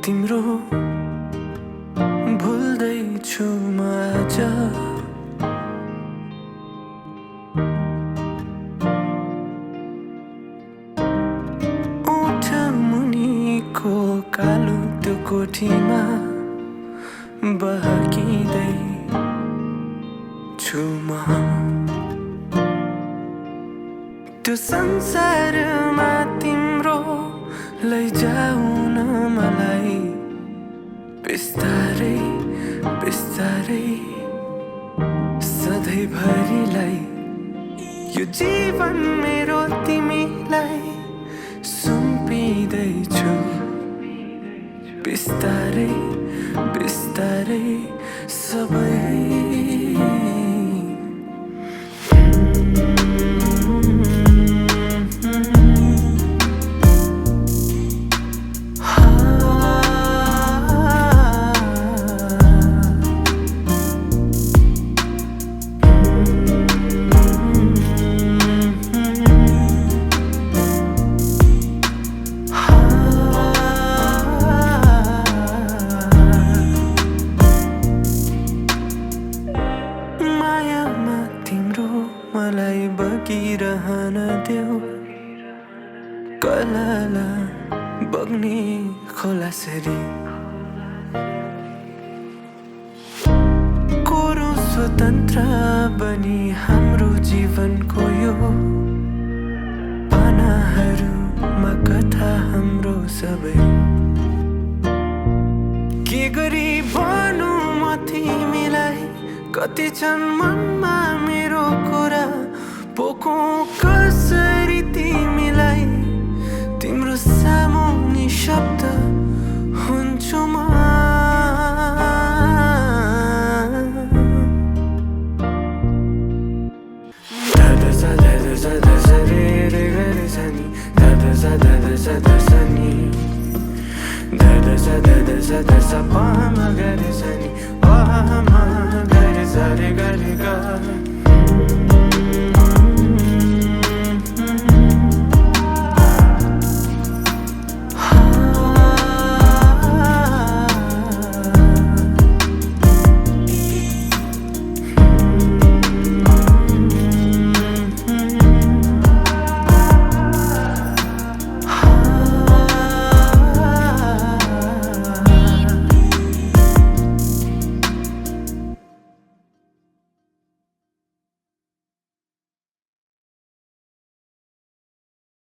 तिम्रो भुल्दैछु म आज ओठ मुनिको कालो त्यो कोठीमा बहकिँदैछु म त्यो संसारमा तिम्रो लैजाऊ न मलाई बिस्तारै बिस्तारै सधैँभरिलाई यो जीवन मेरो तिमीलाई सुम्पिँदैछु बिस्तारै बिस्तारै सबै बगिरहन देऊ कलाला बग्ने खोलासरी कोरो स्वतन्त्र बनी हाम्रो जीवनको यो पानाहरूमा कथा हाम्रो सबै के गरी भन्नु म तिमीलाई कति छन् मनमा मेरो कुरा पोको कसरी तिमीलाई तिम्रो सामु निशब्द हुन्छु म दादा सा रे रे रे सनी दादा सा सनी दादा सा पा म गरे सनी पा म गरे सा रे गा